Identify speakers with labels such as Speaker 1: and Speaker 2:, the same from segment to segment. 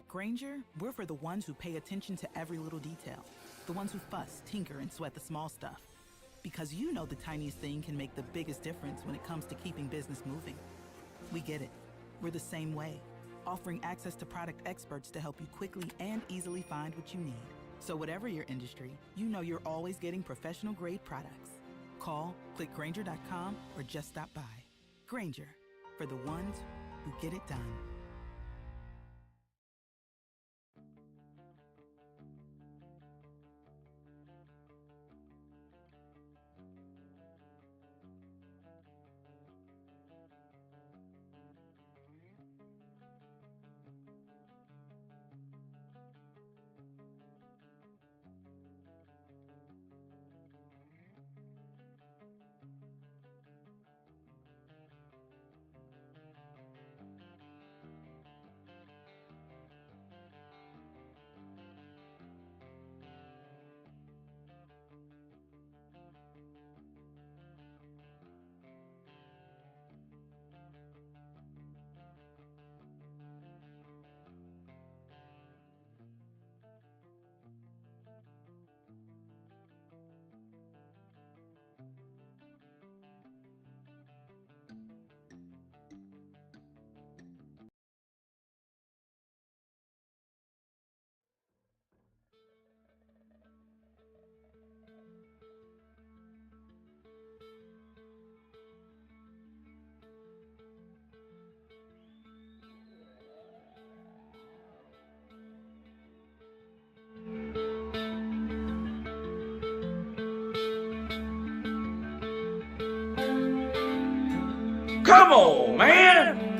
Speaker 1: At Granger, we're for the ones who pay attention to every little detail. The ones who fuss, tinker, and sweat the small stuff. Because you know the tiniest thing can make the biggest difference when it comes to keeping business moving. We get it. We're the same way, offering access to product experts to help you quickly and easily find what you need. So whatever your industry, you know you're always getting professional-grade products. Call, click Granger.com, or just stop by. Granger, for the ones who get it done.
Speaker 2: Come on, man!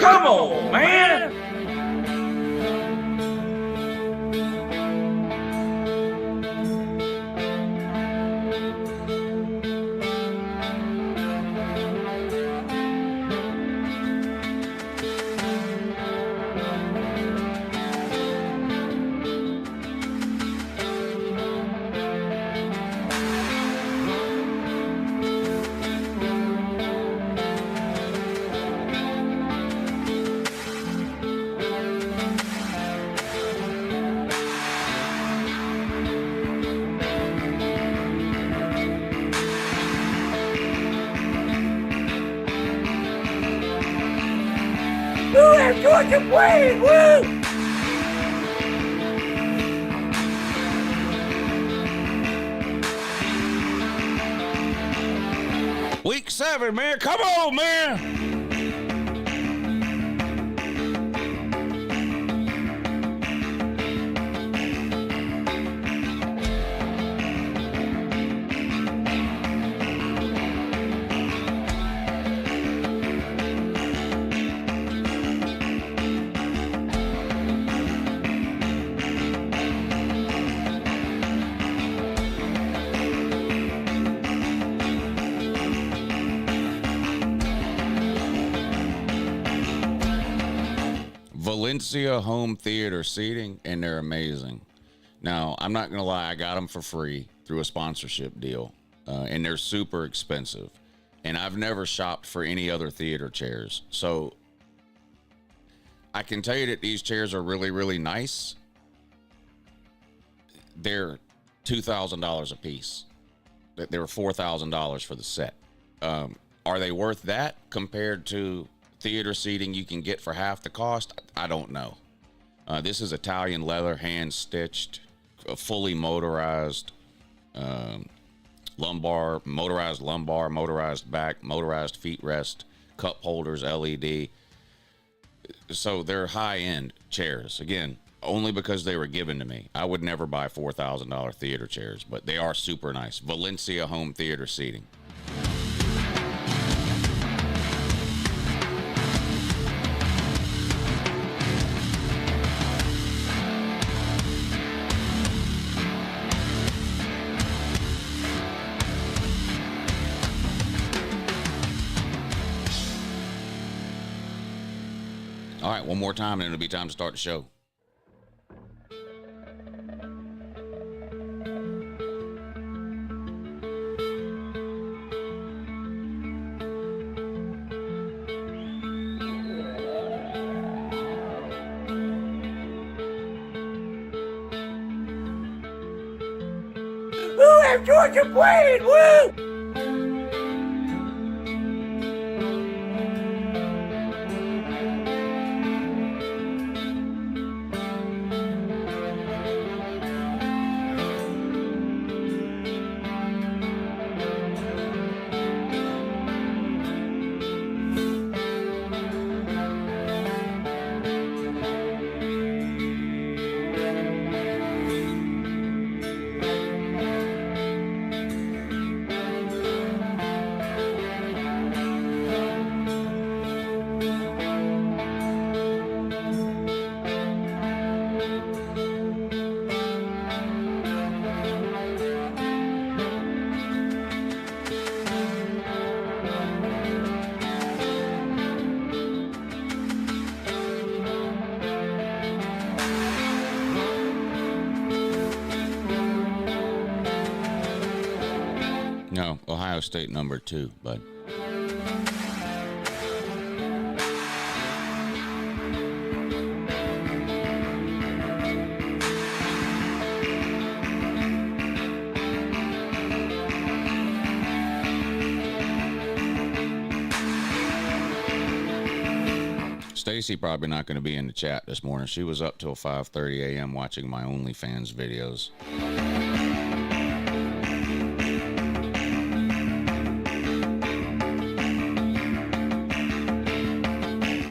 Speaker 2: Come on, man!
Speaker 3: Woo, have Georgia playing, woo!
Speaker 2: Week 7, man. Come on, man! Valencia home theater seating, and they're amazing. Now, I'm not going to lie, I got them for free through a sponsorship deal, and they're super expensive. And I've never shopped for any other theater chairs. So I can tell you that these chairs are really, really nice. They're $2,000 a piece. They were $4,000 for the set. Are they worth that compared to theater seating you can get for half the cost? I don't know. This is Italian leather, hand stitched, fully motorized lumbar, motorized back, motorized feet rest, cup holders, LED. So they're high end chairs. Again, only because they were given to me. I would never buy $4,000 theater chairs, but they are super nice. Valencia home theater seating. All right, one more time, and it'll be time to start the show.
Speaker 3: Woo, have Georgia playing, woo!
Speaker 2: No, Ohio State number 2, bud. Stacy probably not going to be in the chat this morning. She was up till 5:30 a.m. watching my OnlyFans videos.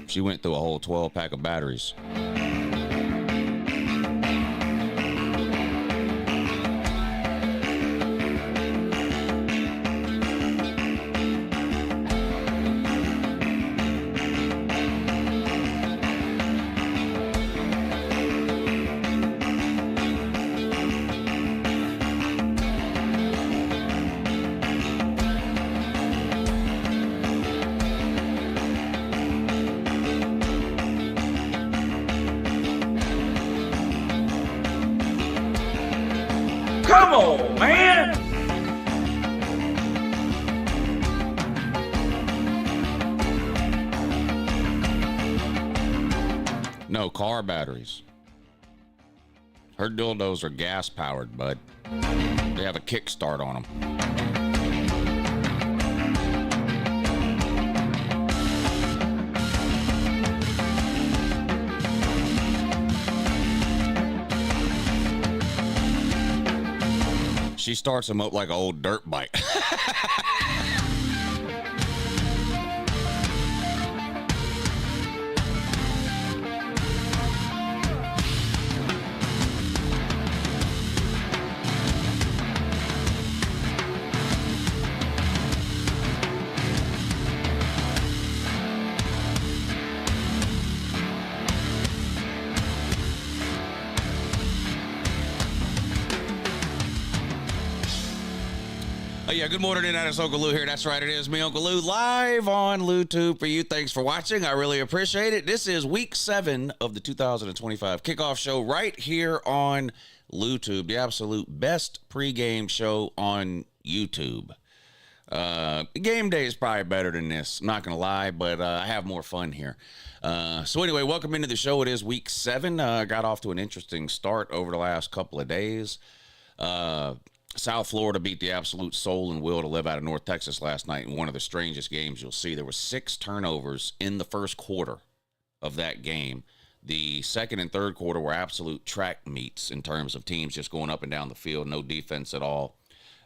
Speaker 2: She went through a whole 12-pack of batteries.
Speaker 3: Come on, man!
Speaker 2: No, car batteries. Her dildos are gas powered, bud. They have a kickstart on them. She starts them up like an old dirt bike. Yeah, good morning, Internet. It's Uncle Lou here. That's right, it is me, Uncle Lou, live on YouTube for you. Thanks for watching. I really appreciate it. This is week 7 of the 2025 kickoff show right here on YouTube, the absolute best pregame show on YouTube. Game day is probably better than this. I'm not going to lie, but I have more fun here. So anyway, welcome into the show. It is week 7. Got off to an interesting start over the last couple of days. South Florida beat the absolute soul and will to live out of North Texas last night in one of the strangest games you'll see. There were 6 turnovers in the first quarter of that game. The second and third quarter were absolute track meets in terms of teams just going up and down the field, no defense at all.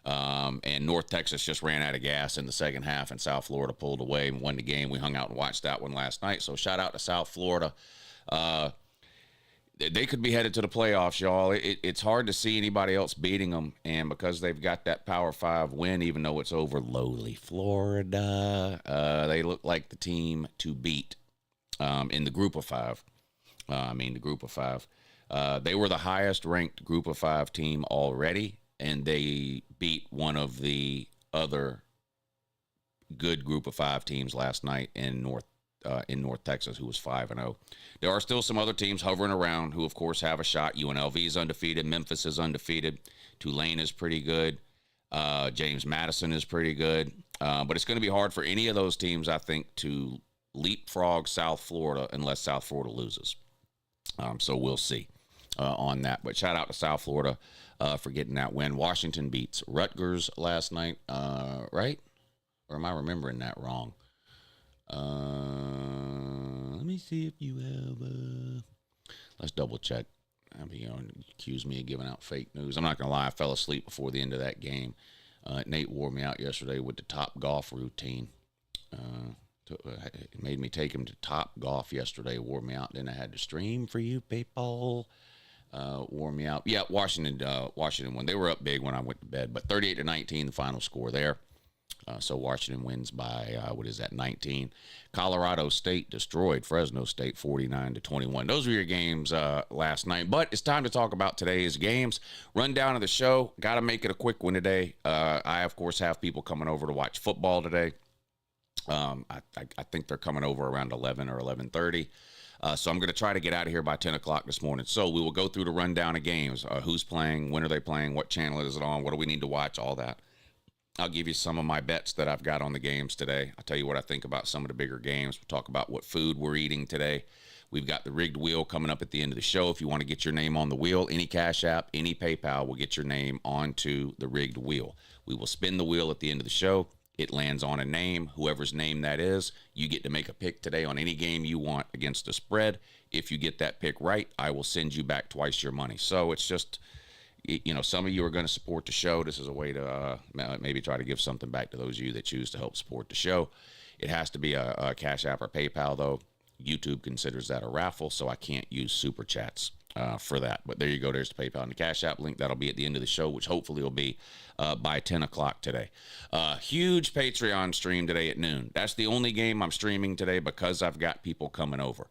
Speaker 2: And North Texas just ran out of gas in the second half, and South Florida pulled away and won the game. We hung out and watched that one last night. So shout out to South Florida. They could be headed to the playoffs, y'all. It's hard to see anybody else beating them, and because they've got that Power 5 win, even though it's over lowly Florida, they look like the team to beat in the group of 5. The group of 5. They were the highest-ranked group of 5 team already, and they beat one of the other good group of 5 teams last night in North Texas, who was 5-0. There are still some other teams hovering around who, of course, have a shot. UNLV is undefeated. Memphis is undefeated. Tulane is pretty good. James Madison is pretty good. But it's going to be hard for any of those teams, I think, to leapfrog South Florida unless South Florida loses. So we'll see on that. But shout out to South Florida for getting that win. Washington beats Rutgers last night, right? Or am I remembering that wrong? Let me see if you have, let's double check. Accuse me of giving out fake news. I'm not going to lie. I fell asleep before the end of that game. Nate wore me out yesterday with the Top Golf routine. It made me take him to Top Golf yesterday. Wore me out. Then I had to stream for you people. Wore me out. Yeah, Washington won. They were up big when I went to bed, but 38-19, the final score there. So Washington wins by, 19. Colorado State destroyed Fresno State 49-21. Those were your games last night. But it's time to talk about today's games. Rundown of the show. Got to make it a quick one today. I, of course, have people coming over to watch football today. I think they're coming over around 11 or 11:30. So I'm going to try to get out of here by 10 o'clock this morning. So we will go through the rundown of games. Who's playing? When are they playing? What channel is it on? What do we need to watch? All that. I'll give you some of my bets that I've got on the games today. I'll tell you what I think about some of the bigger games. We'll talk about what food we're eating today. We've got the rigged wheel coming up at the end of the show. If you want to get your name on the wheel, any Cash App, any PayPal will get your name onto the rigged wheel. We will spin the wheel at the end of the show. It lands on a name. Whoever's name that is, you get to make a pick today on any game you want against a spread. If you get that pick right, I will send you back twice your money. So it's just... some of you are going to support the show. This is a way to maybe try to give something back to those of you that choose to help support the show. It has to be a Cash App or PayPal, though. YouTube considers that a raffle, so I can't use Super Chats for that. But there you go. There's the PayPal and the Cash App link. That'll be at the end of the show, which hopefully will be by 10 o'clock today. Huge Patreon stream today at noon. That's the only game I'm streaming today because I've got people coming over.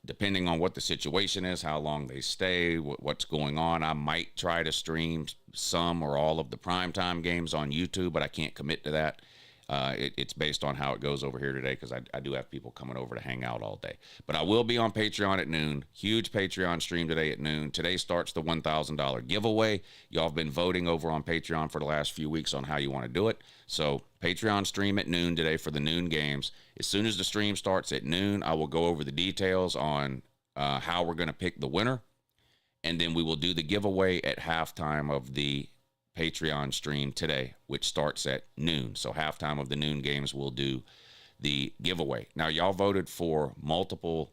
Speaker 2: Depending on what the situation is, how long they stay, what's going on, I might try to stream some or all of the primetime games on YouTube, but I can't commit to that. It's based on how it goes over here today because I do have people coming over to hang out all day. But I will be on Patreon at noon. Huge Patreon stream today at noon. Today starts the $1,000 giveaway. Y'all have been voting over on Patreon for the last few weeks on how you want to do it. So Patreon stream at noon today for the noon games. As soon as the stream starts at noon, I will go over the details on how we're going to pick the winner. And then we will do the giveaway at halftime of the Patreon stream today, which starts at noon. So halftime of the noon games, we'll do the giveaway. Now, y'all voted for multiple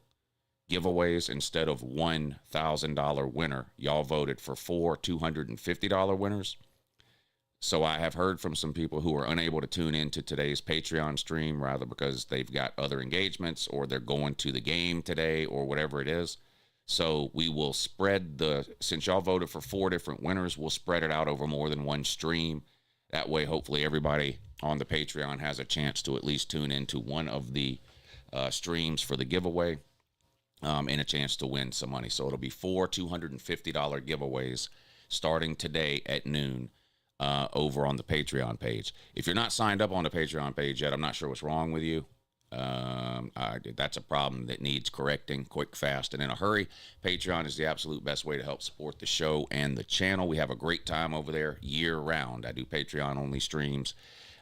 Speaker 2: giveaways instead of $1,000 winner. Y'all voted for 4 $250 winners. So I have heard from some people who are unable to tune into today's Patreon stream, rather because they've got other engagements or they're going to the game today or whatever it is. So we will spread since y'all voted for 4 different winners, we'll spread it out over more than one stream. That way, hopefully everybody on the Patreon has a chance to at least tune into one of the streams for the giveaway and a chance to win some money. So it'll be 4 $250 giveaways starting today at noon over on the Patreon page. If you're not signed up on the Patreon page yet, I'm not sure what's wrong with you. That's a problem that needs correcting quick, fast, and in a hurry. Patreon is the absolute best way to help support the show and the channel. We have a great time over there year round. I do Patreon only streams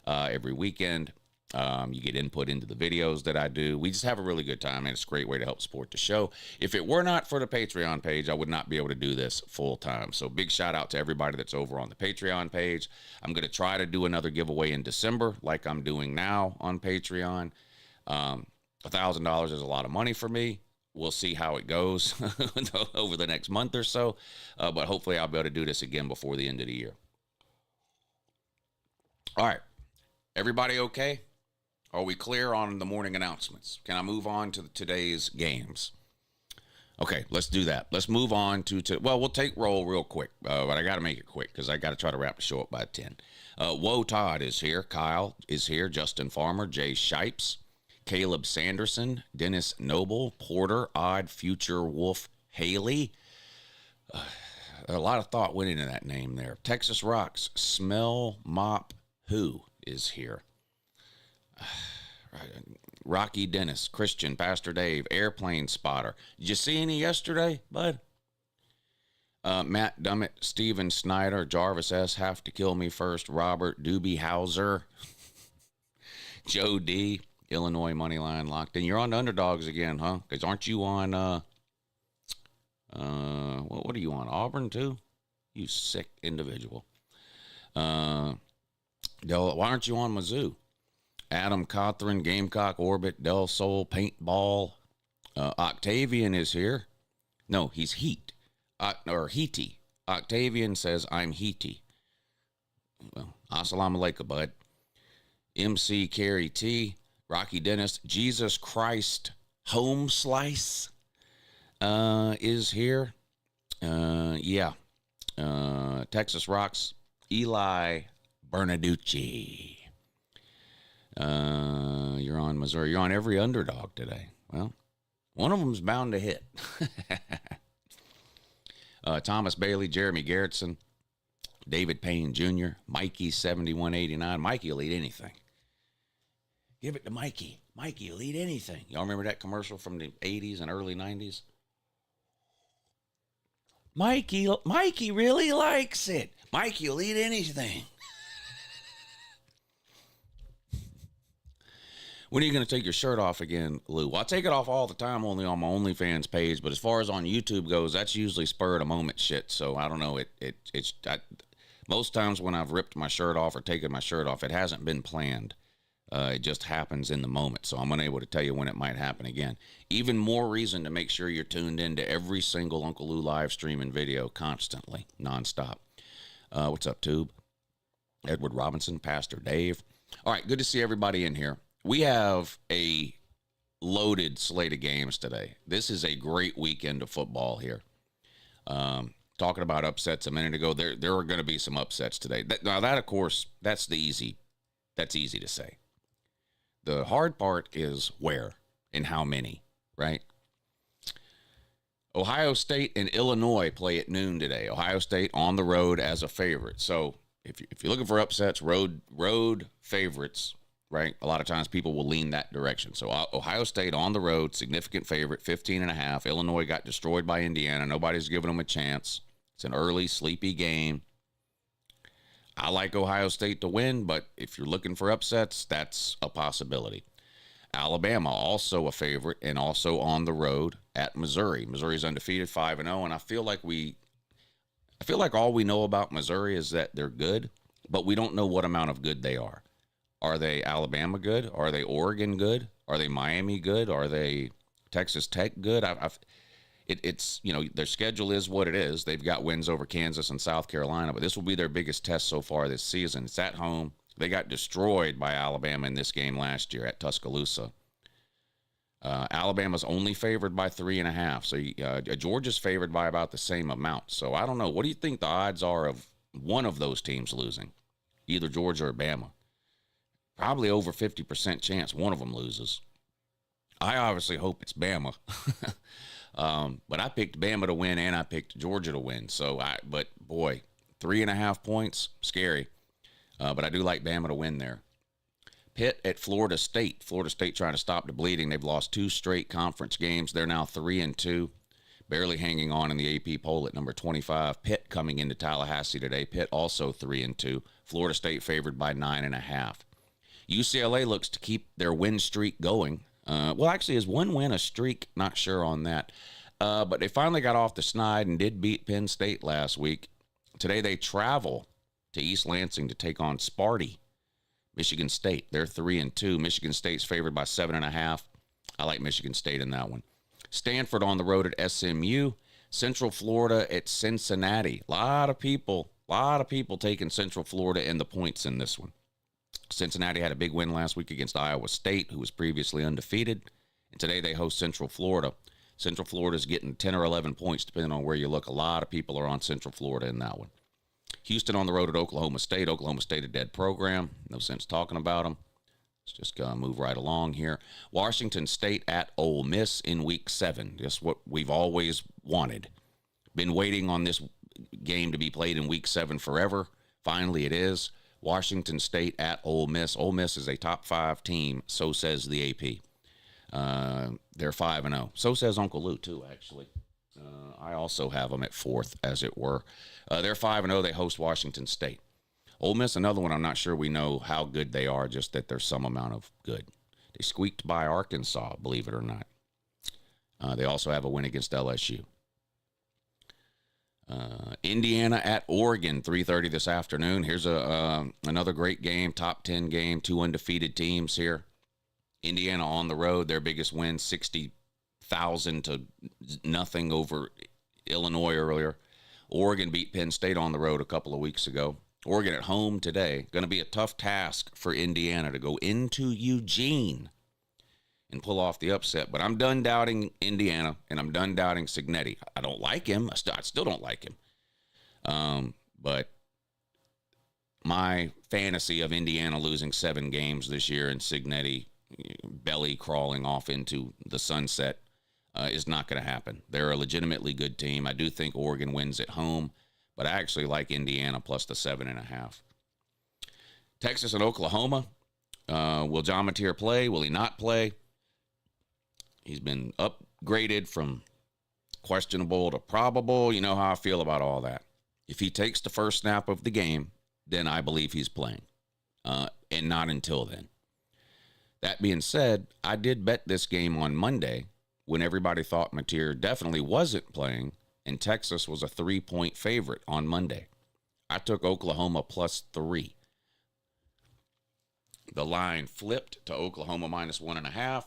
Speaker 2: every weekend. You get input into the videos that I do. We just have a really good time, and it's a great way to help support the show. If it were not for the Patreon page, I would not be able to do this full time. So big shout out to everybody that's over on the Patreon page. I'm going to try to do another giveaway in December like I'm doing now on Patreon. $1,000 is a lot of money for me. We'll see how it goes over the next month or so. But hopefully I'll be able to do this again before the end of the year. All right. Everybody okay? Are we clear on the morning announcements? Can I move on to today's games? Okay, let's do that. Let's move on well, we'll take roll real quick, but I got to make it quick because I got to try to wrap the show up by 10. Woe Todd is here. Kyle is here. Justin Farmer, Jay Shipes, Caleb Sanderson, Dennis Noble, Porter, Odd, Future Wolf, Haley. A lot of thought went into that name there. Texas Rocks, Smell Mop Who is here. Rocky Dennis, Christian, Pastor Dave, Airplane Spotter. Did you see any yesterday, bud? Matt Dummett, Steven Snyder, Jarvis S. Have to Kill Me First, Robert Doobie Hauser, Joe D. Illinois Moneyline locked in. You're on the underdogs again, huh? Because aren't you on, what are you on, Auburn too? You sick individual. Why aren't you on Mizzou? Adam Cothran, Gamecock Orbit, Del Sol, Paintball. Octavian is here. No, he's Heat. Or Heaty. Octavian says, I'm Heaty. Well, assalamu alaikum, bud. MC Carrie T. Rocky Dennis, Jesus Christ Home Slice is here. Yeah. Texas Rocks, Eli Bernaducci. You're on Missouri. You're on every underdog today. Well, one of them's bound to hit. Thomas Bailey, Jeremy Garrettson, David Payne Jr., Mikey 7189. Mikey will eat anything. Give it to Mikey. Mikey will eat anything. Y'all remember that commercial from the 80s and early 90s? Mikey really likes it. Mikey will eat anything. When are you going to take your shirt off again, Lou? Well, I take it off all the time, only on my OnlyFans page. But as far as on YouTube goes, that's usually spur of the moment shit. So I don't know. Most times when I've ripped my shirt off or taken my shirt off, it hasn't been planned. It just happens in the moment. So I'm unable to tell you when it might happen again. Even more reason to make sure you're tuned in to every single Uncle Lou live stream and video constantly, nonstop. What's up, Tube? Edward Robinson, Pastor Dave. All right, good to see everybody in here. We have a loaded slate of games today. This is a great weekend of football here. Talking about upsets a minute ago, there are going to be some upsets today. Now, of course, that's easy to say. The hard part is where and how many, right? Ohio State and Illinois play at noon today. Ohio State on the road as a favorite. So if you're looking for upsets, road favorites right? A lot of times people will lean that direction. So Ohio State on the road, significant favorite, 15.5. Illinois got destroyed by Indiana. Nobody's giving them a chance. It's an early, sleepy game. I like Ohio State to win, but if you're looking for upsets, that's a possibility. Alabama, also a favorite, and also on the road at Missouri. Missouri's undefeated, 5-0, and I feel like all we know about Missouri is that they're good, but we don't know what amount of good they are. Are they Alabama good? Are they Oregon good? Are they Miami good? Are they Texas Tech good? It's their schedule is what it is. They've got wins over Kansas and South Carolina, but this will be their biggest test so far this season. It's at home. They got destroyed by Alabama in this game last year at Tuscaloosa. Alabama's only favored by 3.5, so Georgia's favored by about the same amount. So I don't know. What do you think the odds are of one of those teams losing, either Georgia or Bama? Probably over 50% chance one of them loses. I obviously hope it's Bama. But I picked Bama to win and I picked Georgia to win. But boy, 3.5 points, scary. But I do like Bama to win there. Pitt at Florida State. Florida State trying to stop the bleeding. They've lost 2 straight conference games. They're now 3-2, barely hanging on in the AP poll at number 25. Pitt coming into Tallahassee today. Pitt also 3-2. Florida State favored by 9.5. UCLA looks to keep their win streak going. Actually, is one win a streak? Not sure on that. But they finally got off the snide and did beat Penn State last week. Today they travel to East Lansing to take on Sparty, Michigan State. They're 3-2. Michigan State's favored by 7.5. I like Michigan State in that one. Stanford on the road at SMU. Central Florida at Cincinnati. A lot of people taking Central Florida and the points in this one. Cincinnati had a big win last week against Iowa State, who was previously undefeated. And today they host Central Florida. Central Florida's getting 10 or 11 points, depending on where you look. A lot of people are on Central Florida in that one. Houston on the road at Oklahoma State. Oklahoma State, a dead program. No sense talking about them. Let's just move right along here. Washington State at Ole Miss in Week 7. Just what we've always wanted. Been waiting on this game to be played in Week 7 forever. Finally it is. Washington State at Ole Miss. Ole Miss is a top 5 team, so says the AP. They're 5-0. So says Uncle Lou, too, actually. I also have them at 4th, as it were. They're 5-0. They host Washington State. Ole Miss, another one I'm not sure we know how good they are, just that there's some amount of good. They squeaked by Arkansas, believe it or not. They also have a win against LSU. Indiana at Oregon, 3:30 this afternoon. Here's another great game, top 10 game, 2 undefeated teams here. Indiana on the road, their biggest win, 60,000 to nothing over Illinois earlier. Oregon beat Penn State on the road a couple of weeks ago. Oregon at home today. Going to be a tough task for Indiana to go into Eugene and pull off the upset. But I'm done doubting Indiana, and I'm done doubting Cignetti. I don't like him. I still don't like him. But my fantasy of Indiana losing 7 games this year and Cignetti belly crawling off into the sunset is not going to happen. They're a legitimately good team. I do think Oregon wins at home, but I actually like Indiana plus the 7.5. Texas and Oklahoma. Will John Mateer play? Will he not play? He's been upgraded from questionable to probable. You know how I feel about all that. If he takes the first snap of the game, then I believe he's playing, and not until then. That being said, I did bet this game on Monday when everybody thought Mateer definitely wasn't playing, and Texas was a 3-point favorite on Monday. I took Oklahoma plus 3. The line flipped to Oklahoma minus 1.5.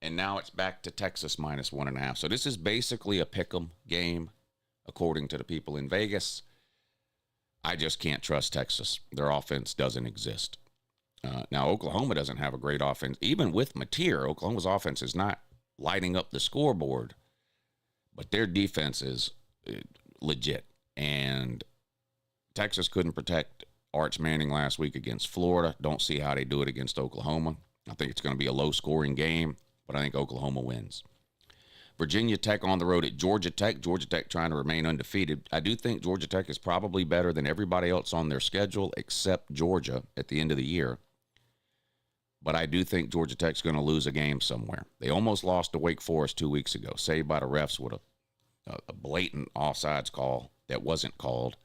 Speaker 2: And now it's back to Texas minus 1.5. So this is basically a pick'em game, according to the people in Vegas. I just can't trust Texas. Their offense doesn't exist. Now, Oklahoma doesn't have a great offense. Even with Mateer, Oklahoma's offense is not lighting up the scoreboard. But their defense is legit. And Texas couldn't protect Arch Manning last week against Florida. Don't see how they do it against Oklahoma. I think it's going to be a low-scoring game. But I think Oklahoma wins. Virginia Tech on the road at Georgia Tech. Georgia Tech trying to remain undefeated. I do think Georgia Tech is probably better than everybody else on their schedule except Georgia at the end of the year. but I do think Georgia Tech's going to lose a game somewhere. They almost lost to Wake Forest 2 weeks ago, saved by the refs with a blatant offsides call that wasn't called,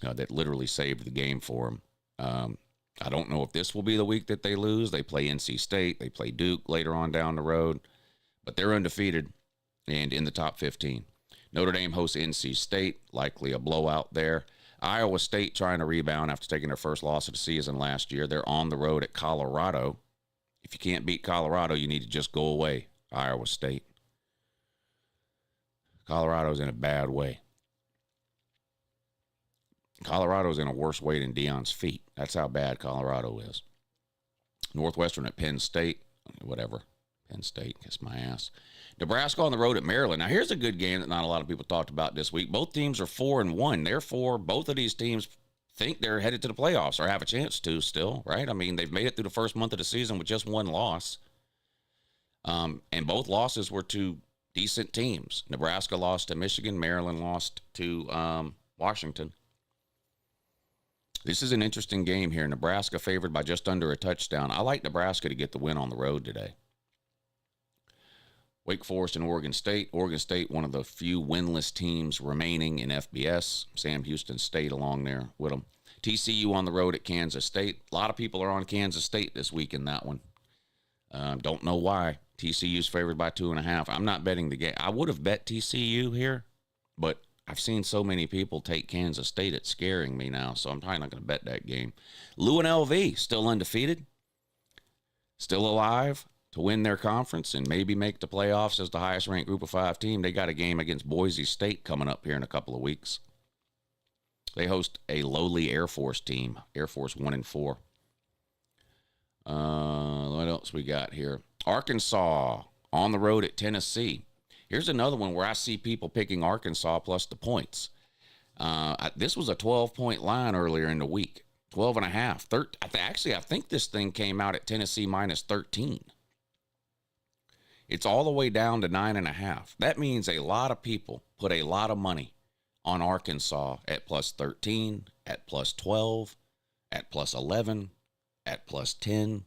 Speaker 2: that literally saved the game for them. I don't know if this will be the week that they lose. They play NC State. They play Duke later on down the road, but they're undefeated and in the top 15. Notre Dame hosts NC State, likely a blowout there. Iowa State trying to rebound after taking their first loss of the season last year. They're on the road at Colorado. If you can't beat Colorado, you need to just go away, Iowa State. Colorado's in a bad way. Colorado's in a worse way than Deion's feet. That's how bad Colorado is. Northwestern at Penn State. Whatever. Penn State, kiss my ass. Nebraska on the road at Maryland. Now, here's a good game that not a lot of people talked about this week. Both teams are 4-1. Therefore, both of these teams think they're headed to the playoffs or have a chance to still, right? I mean, they've made it through the first month of the season with just one loss. And both losses were to decent teams. Nebraska lost to Michigan. Maryland lost to Washington. This is an interesting game here. Nebraska favored by just under a touchdown. I like Nebraska to get the win on the road today. Wake Forest and Oregon State. Oregon State, one of the few winless teams remaining in FBS. Sam Houston State along there with them. TCU on the road at Kansas State. A lot of people are on Kansas State this week in that one. Don't know why. TCU's favored by 2.5. I'm not betting the game. I would have bet TCU here, but I've seen so many people take Kansas State. It's scaring me now, so I'm probably not going to bet that game. Lou and LV, still undefeated, still alive to win their conference and maybe make the playoffs as the highest-ranked Group of 5 team. They got a game against Boise State coming up here in a couple of weeks. They host a lowly Air Force team, Air Force 1-4. What else we got here? Arkansas on the road at Tennessee. Here's another one where I see people picking Arkansas plus the points. This was a 12-point line earlier in the week. 12.5. Actually, I think this thing came out at Tennessee minus 13. It's all the way down to 9.5. That means a lot of people put a lot of money on Arkansas at plus 13, at plus 12, at plus 11, at plus 10,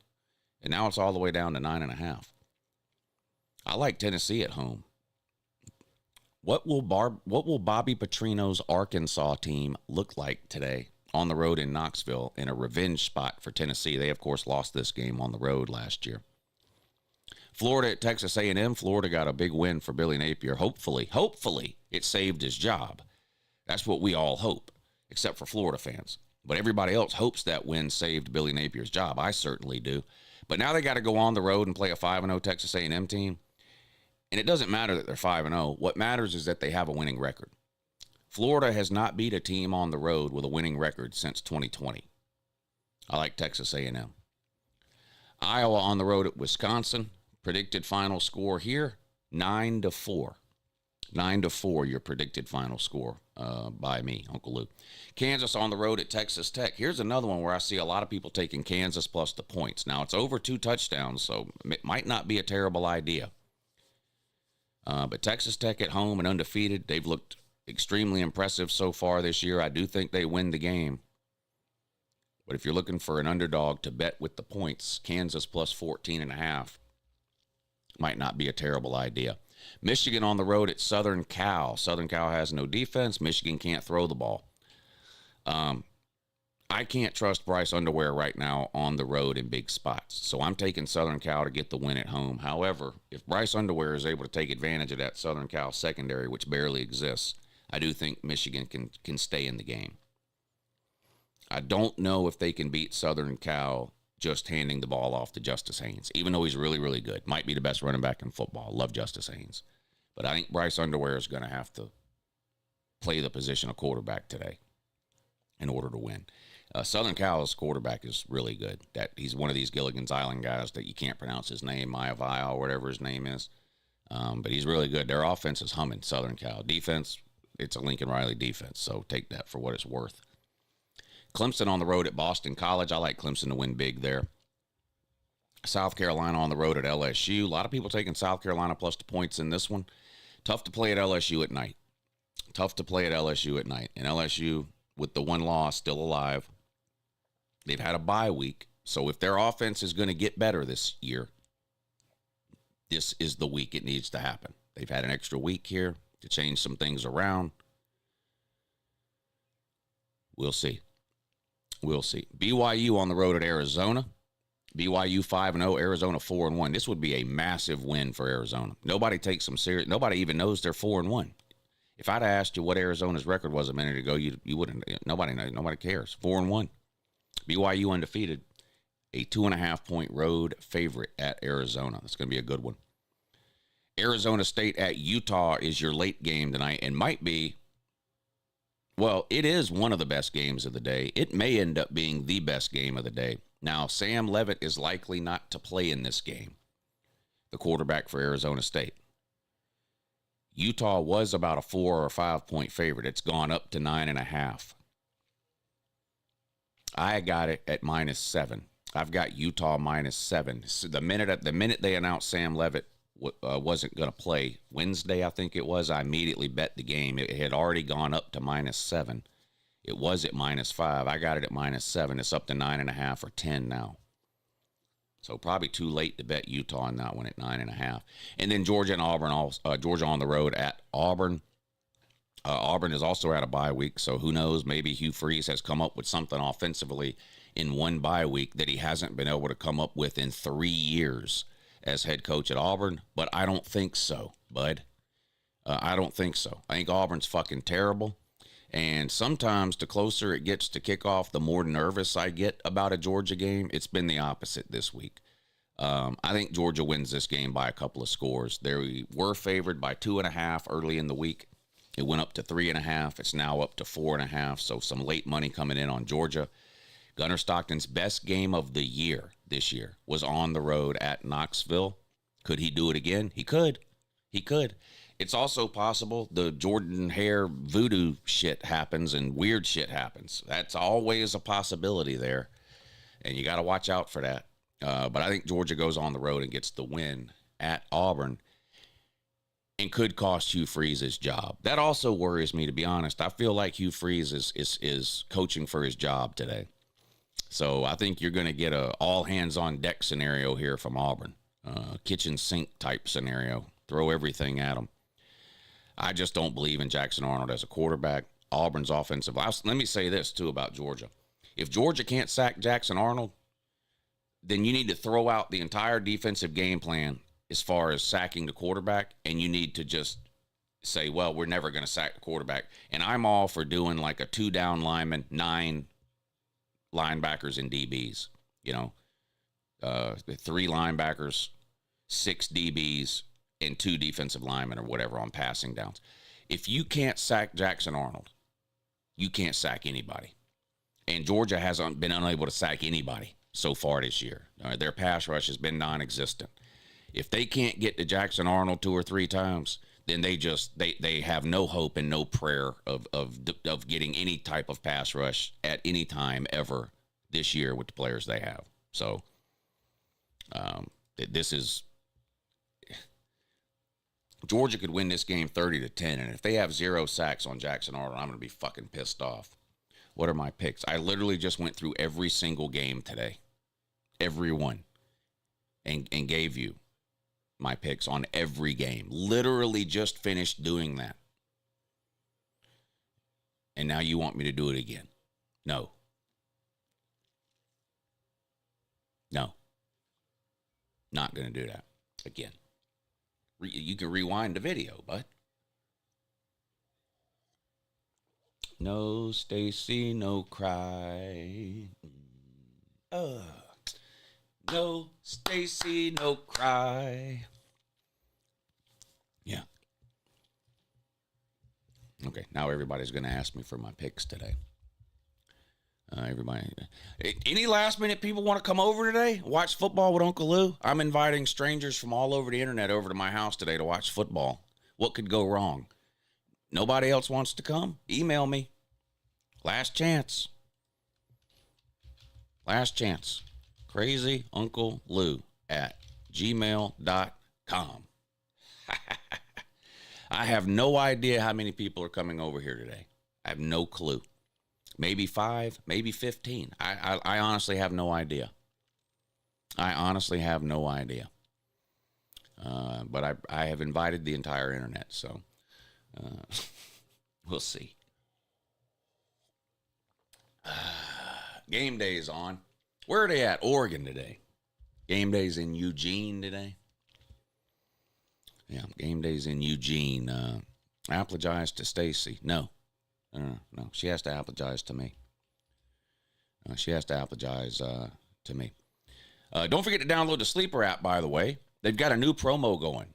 Speaker 2: and now it's all the way down to 9.5. I like Tennessee at home. What will Bobby Petrino's Arkansas team look like today on the road in Knoxville in a revenge spot for Tennessee? They, of course, lost this game on the road last year. Florida at Texas A&M. Florida got a big win for Billy Napier. Hopefully, it saved his job. That's what we all hope, except for Florida fans. But everybody else hopes that win saved Billy Napier's job. I certainly do. But now they got to go on the road and play a 5-0 Texas A&M team. And it doesn't matter that they're 5-0. What matters is that they have a winning record. Florida has not beat a team on the road with a winning record since 2020. I like Texas A&M. Iowa on the road at Wisconsin. Predicted final score here, 9-4. 9-4, your predicted final score by me, Uncle Lou. Kansas on the road at Texas Tech. Here's another one where I see a lot of people taking Kansas plus the points. Now, it's over 2 touchdowns, so it might not be a terrible idea. But Texas Tech at home and undefeated, they've looked extremely impressive so far this year. I do think they win the game. But if you're looking for an underdog to bet with the points, Kansas plus 14.5 might not be a terrible idea. Michigan on the road at Southern Cal. Southern Cal has no defense. Michigan can't throw the ball. I can't trust Bryce Underwear right now on the road in big spots. So I'm taking Southern Cal to get the win at home. However, if Bryce Underwear is able to take advantage of that Southern Cal secondary, which barely exists, I do think Michigan can stay in the game. I don't know if they can beat Southern Cal just handing the ball off to Justice Haynes, even though he's really, really good. Might be the best running back in football. Love Justice Haynes. But I think Bryce Underwear is going to have to play the position of quarterback today in order to win. Southern Cal's quarterback is really good. He's one of these Gilligan's Island guys that you can't pronounce his name, Maivai or whatever his name is. But he's really good. Their offense is humming, Southern Cal. Defense, it's a Lincoln Riley defense, so take that for what it's worth. Clemson on the road at Boston College. I like Clemson to win big there. South Carolina on the road at LSU. A lot of people taking South Carolina plus the points in this one. Tough to play at LSU at night. And LSU, with the one loss, still alive. They've had a bye week, So if their offense is going to get better this year, this is the week it needs to happen. They've had an extra week here to change some things around. We'll see. We'll see. BYU on the road at Arizona. BYU 5-0, Arizona 4-1. This would be a massive win for Arizona. Nobody takes them serious. Nobody even knows they're 4-1. If I'd asked you what Arizona's record was a minute ago, you wouldn't. Nobody knows. Nobody cares. 4-1. BYU undefeated. A 2.5-point road favorite at Arizona. That's going to be a good one. Arizona State at Utah is your late game tonight and might be, well, it is one of the best games of the day. It may end up being the best game of the day. Now, Sam Leavitt is likely not to play in this game, the quarterback for Arizona State. Utah was about a 4 or 5-point favorite. It's gone up to 9.5. I got it at -7. I've got Utah -7. So the minute they announced Sam Leavitt wasn't going to play Wednesday, I think it was, I immediately bet the game. It had already gone up to -7. It was at -5. I got it at -7. It's up to 9.5 or 10 now. So probably too late to bet Utah on that one at 9.5. And then Georgia and Auburn, Georgia on the road at Auburn. Auburn is also at a bye week, so who knows? Maybe Hugh Freeze has come up with something offensively in one bye week that he hasn't been able to come up with in 3 years as head coach at Auburn, but I don't think so, bud. I don't think so. I think Auburn's fucking terrible, and sometimes the closer it gets to kickoff, the more nervous I get about a Georgia game. It's been the opposite this week. I think Georgia wins this game by a couple of scores. They were favored by 2.5 early in the week. It went up to 3.5. It's now up to 4.5, so some late money coming in on Georgia. Gunnar Stockton's best game of the year this year was on the road at Knoxville. Could he do it again? He could. He could. It's also possible the Jordan Hare voodoo shit happens and weird shit happens. That's always a possibility there, and you got to watch out for that. But I think Georgia goes on the road and gets the win at Auburn and could cost Hugh Freeze his job. That also worries me, to be honest. I feel like Hugh Freeze is coaching for his job today. So I think you're going to get a all-hands-on-deck scenario here from Auburn. Kitchen sink type scenario. Throw everything at them. I just don't believe in Jackson Arnold as a quarterback. Auburn's offensive. Let me say this, too, about Georgia. If Georgia can't sack Jackson Arnold, then you need to throw out the entire defensive game plan as far as sacking the quarterback, and you need to just say, well, we're never going to sack the quarterback. And I'm all for doing like a 2-down lineman, 9 linebackers and DBs, 3 linebackers, 6 DBs, and 2 defensive linemen or whatever on passing downs. If you can't sack Jackson Arnold, you can't sack anybody. And Georgia hasn't been unable to sack anybody so far this year. Their pass rush has been non-existent. If they can't get to Jackson Arnold 2 or 3 times, then they have no hope and no prayer of getting any type of pass rush at any time ever this year with the players they have. So this is Georgia could win this game 30-10, and if they have 0 sacks on Jackson Arnold, I'm going to be fucking pissed off. What are my picks? I literally just went through every single game today, every one, and gave you my picks on every game. Literally just finished doing that. And now you want me to do it again? No. No. Not going to do that again. You can rewind the video, bud. No, Stacy, no cry. No, Stacy, no cry. Yeah. Okay, now everybody's going to ask me for my picks today. Everybody. Any last minute people want to come over today? Watch football with Uncle Lou? I'm inviting strangers from all over the internet over to my house today to watch football. What could go wrong? Nobody else wants to come? Email me. Last chance. Last chance. crazyuncle.lou@gmail.com. I have no idea how many people are coming over here today. I have no clue. Maybe 5, maybe 15. I honestly have no idea. I honestly have no idea. But I have invited the entire internet, so we'll see. Game day is on. Where are they at? Oregon today. Game day's in Eugene today. Yeah, game day's in Eugene. I apologize to Stacy. No. She has to apologize to me. She has to apologize to me. Don't forget to download the Sleeper app, by the way. They've got a new promo going.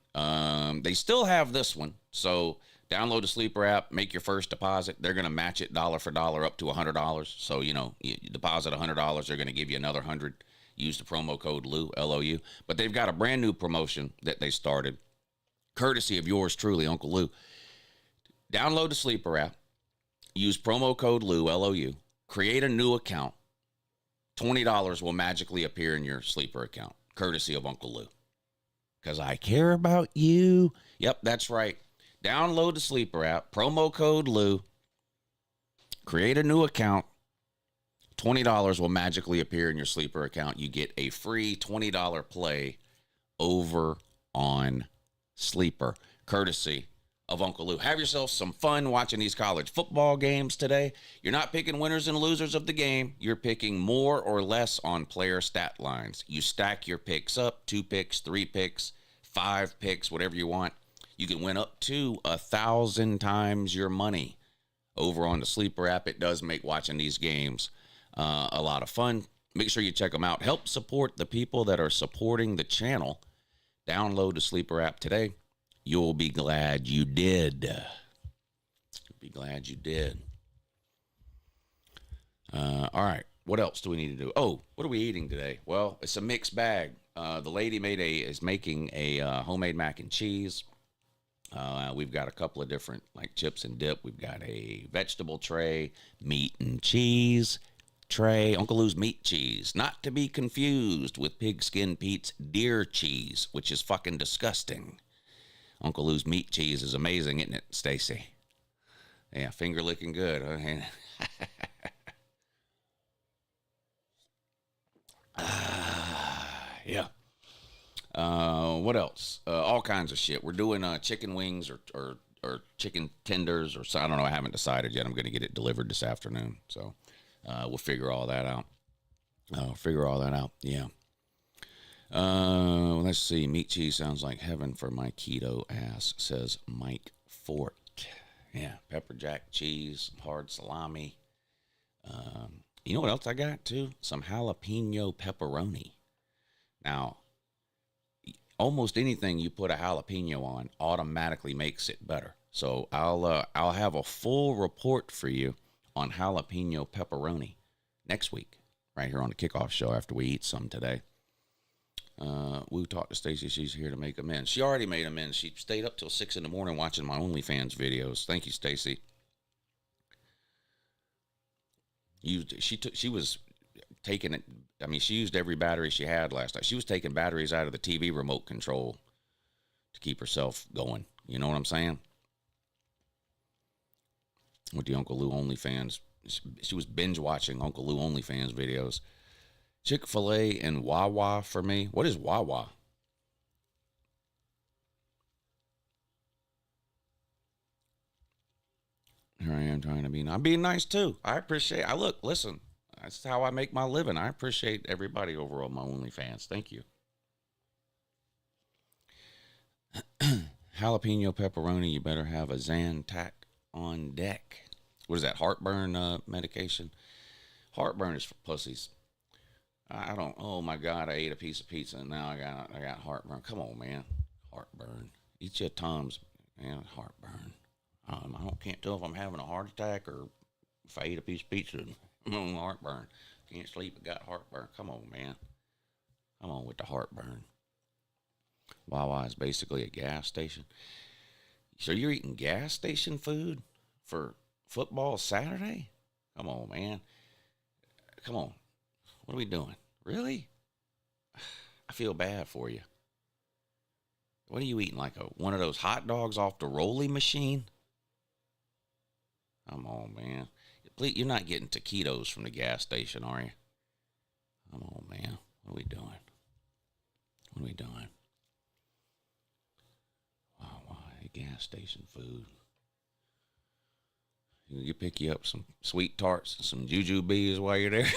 Speaker 2: They still have this one. So download the Sleeper app, make your first deposit. They're going to match it dollar for dollar up to $100. So, you deposit $100, they're going to give you another $100. Use the promo code LOU, L-O-U. But they've got a brand new promotion that they started, courtesy of yours truly, Uncle Lou. Download the Sleeper app. Use promo code LOU, L-O-U. Create a new account. $20 will magically appear in your Sleeper account, courtesy of Uncle Lou. Because I care about you. Yep, that's right. Download the Sleeper app. Promo code LOU. Create a new account. $20 will magically appear in your Sleeper account. You get a free $20 play over on Sleeper, courtesy of Uncle Lou. Have yourself some fun watching these college football games today. You're not picking winners and losers of the game. You're picking more or less on player stat lines. You stack your picks up, 2 picks, 3 picks, 5 picks, whatever you want. You can win up to 1,000 times your money over on the Sleeper app. It does make watching these games a lot of fun. Make sure you check them out. Help support the people that are supporting the channel. Download the Sleeper app today. You'll be glad you did. You'll be glad you did. All right. What else do we need to do? Oh, what are we eating today? Well, it's a mixed bag. The lady is making a homemade mac and cheese. We've got a couple of different like chips and dip. We've got a vegetable tray, meat and cheese tray, Uncle Lou's meat cheese, not to be confused with Pigskin Pete's deer cheese, which is fucking disgusting. Uncle Lou's meat cheese is amazing, isn't it, Stacy? Yeah, finger licking good. Yeah. What else? All kinds of shit. We're doing chicken wings or chicken tenders or so. I don't know. I haven't decided yet. I'm going to get it delivered this afternoon. So we'll figure all that out. Yeah. Let's see. Meat cheese sounds like heaven for my keto ass, says Mike Fort. Yeah. Pepper jack cheese, hard salami. You know what else I got too? Some jalapeno pepperoni. Now, almost anything you put a jalapeno on automatically makes it better. So I'll have a full report for you on jalapeno pepperoni next week, right here on the Kickoff Show after we eat some today. We talked to Stacy. She's here to make amends. She already made amends. She stayed up till 6 in the morning watching my OnlyFans videos. Thank you, Stacy. She was taking it. I mean, she used every battery she had last night. She was taking batteries out of the TV remote control to keep herself going. You know what I'm saying? With the Uncle Lou OnlyFans. She was binge watching Uncle Lou OnlyFans videos. Chick-fil-A and Wawa for me. What is Wawa? Here I am trying to be. I'm being nice too. I appreciate. Listen. That's how I make my living. I appreciate everybody over on my OnlyFans. Thank you. Jalapeno pepperoni. You better have a Zantac on deck. What is that? Heartburn medication. Heartburn is for pussies. I don't. Oh my God! I ate a piece of pizza and now I got heartburn. Come on, man. Heartburn. Eat your Tums, man. Heartburn. Can't tell if I'm having a heart attack or if I ate a piece of pizza. Heartburn. Can't sleep. I got heartburn. Come on, man. Come on with the heartburn. Wawa is basically a gas station. So you're eating gas station food for football Saturday? Come on, man. Come on. What are we doing? Really? I feel bad for you. What are you eating? Like one of those hot dogs off the rolly machine? Come on, man. Please, you're not getting taquitos from the gas station, are you? Come on, man. What are we doing? What are we doing? Wow, gas station food. You pick you up some sweet tarts and some jujubes while you're there.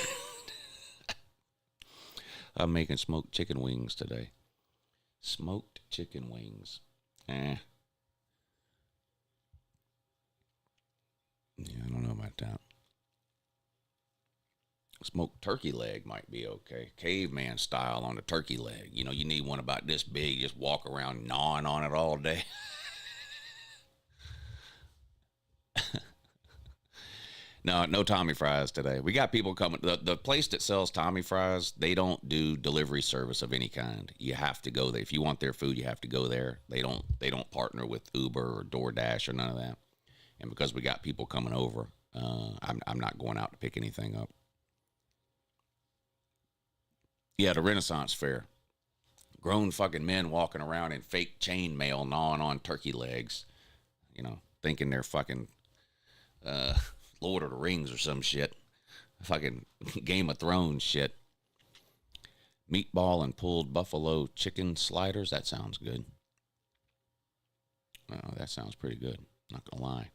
Speaker 2: I'm making smoked chicken wings today. Smoked chicken wings. Yeah, I don't know about that. Smoked turkey leg might be okay. Caveman style on the turkey leg. You know, you need one about this big. Just walk around gnawing on it all day. No Tommy fries today. We got people coming. The place that sells Tommy fries, they don't do delivery service of any kind. You have to go there. If you want their food, you have to go there. They don't partner with Uber or DoorDash or none of that. And because we got people coming over, I'm not going out to pick anything up. Yeah, the Renaissance Fair. Grown fucking men walking around in fake chainmail gnawing on turkey legs. You know, thinking they're fucking Lord of the Rings or some shit. Fucking Game of Thrones shit. Meatball and pulled buffalo chicken sliders. That sounds good. Oh, that sounds pretty good. Not gonna lie.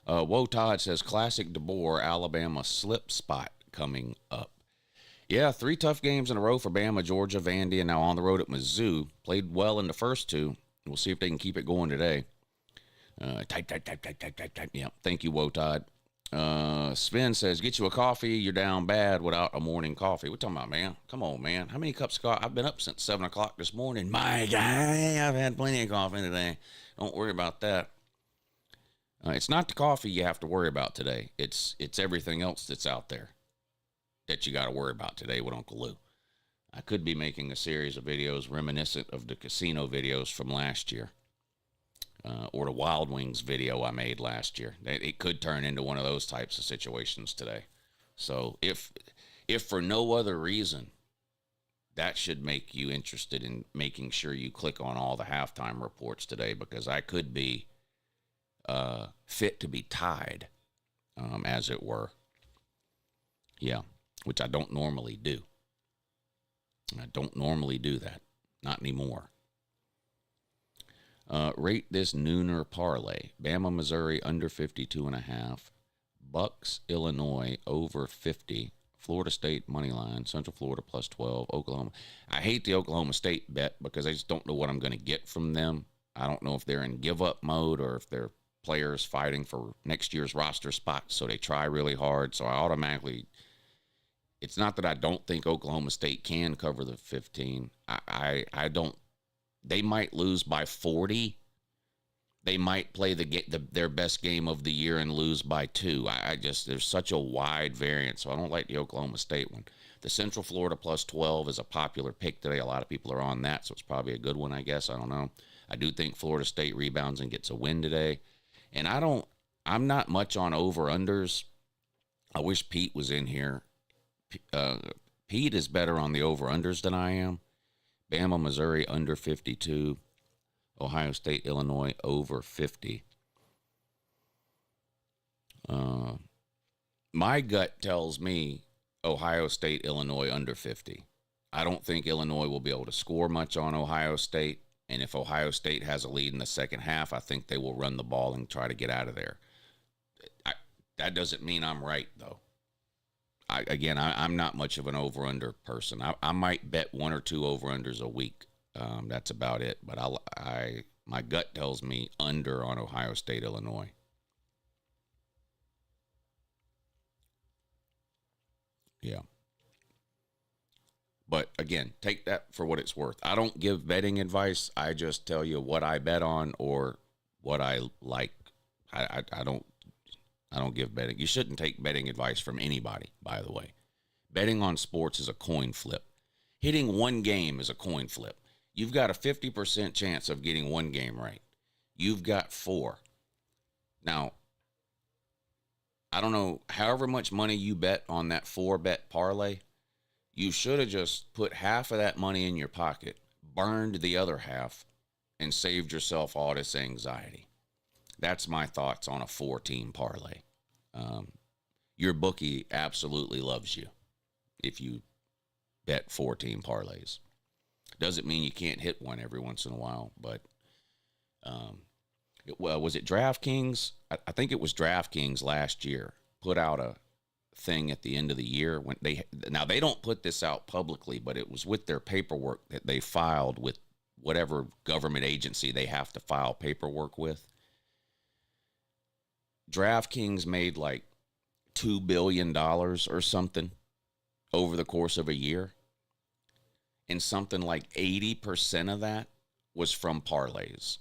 Speaker 2: Woe Todd says classic DeBoer, Alabama slip spot coming up. Yeah, 3 tough games in a row for Bama, Georgia, Vandy, and now on the road at Mizzou. Played well in the first 2. We'll see if they can keep it going today. Type. Yeah, thank you, Woe Todd. Sven says, get you a coffee. You're down bad without a morning coffee. What you talking about, man? Come on, man. How many cups of coffee? I've been up since 7 o'clock this morning. My guy, I've had plenty of coffee today. Don't worry about that. It's not the coffee you have to worry about today. It's everything else that's out there that you got to worry about today with Uncle Lou. I could be making a series of videos reminiscent of the casino videos from last year. Or the Wild Wings video I made last year. It could turn into one of those types of situations today. So if for no other reason, that should make you interested in making sure you click on all the halftime reports today, because I could be fit to be tied, as it were. Yeah, which I don't normally do. I don't normally do that. Not anymore. Rate this nooner parlay. Bama, Missouri, under 52.5. Bucks, Illinois, over 50. Florida State, money line. Central Florida, plus 12. Oklahoma. I hate the Oklahoma State bet because I just don't know what I'm going to get from them. I don't know if they're in give-up mode or if they're players fighting for next year's roster spots, so they try really hard. So I automatically... It's not that I don't think Oklahoma State can cover the 15. I don't... They might lose by 40. They might play their best game of the year and lose by 2. There's such a wide variance, so I don't like the Oklahoma State one. The Central Florida plus 12 is a popular pick today. A lot of people are on that, so it's probably a good one, I guess. I don't know. I do think Florida State rebounds and gets a win today. And I'm not much on over-unders. I wish Pete was in here. Pete is better on the over-unders than I am. Bama, Missouri, under 52. Ohio State, Illinois, over 50. My gut tells me Ohio State, Illinois, under 50. I don't think Illinois will be able to score much on Ohio State. And if Ohio State has a lead in the second half, I think they will run the ball and try to get out of there. That doesn't mean I'm right, though. I'm not much of an over-under person. I might bet 1 or 2 over-unders a week. That's about it. But my gut tells me under on Ohio State, Illinois. Yeah. But again, take that for what it's worth. I don't give betting advice. I just tell you what I bet on or what I like. I don't give betting. You shouldn't take betting advice from anybody, by the way. Betting on sports is a coin flip. Hitting one game is a coin flip. You've got a 50% chance of getting one game right. You've got 4. Now, I don't know, however much money you bet on that 4-bet parlay, you should have just put half of that money in your pocket, burned the other half, and saved yourself all this anxiety. That's my thoughts on a 4-team parlay. Your bookie absolutely loves you if you bet 4-team parlays. Doesn't mean you can't hit one every once in a while, but was it DraftKings? I think it was DraftKings last year put out a thing at the end of the year when they don't put this out publicly, but it was with their paperwork that they filed with whatever government agency they have to file paperwork with. DraftKings made like $2 billion or something over the course of a year. And something like 80% of that was from parlays.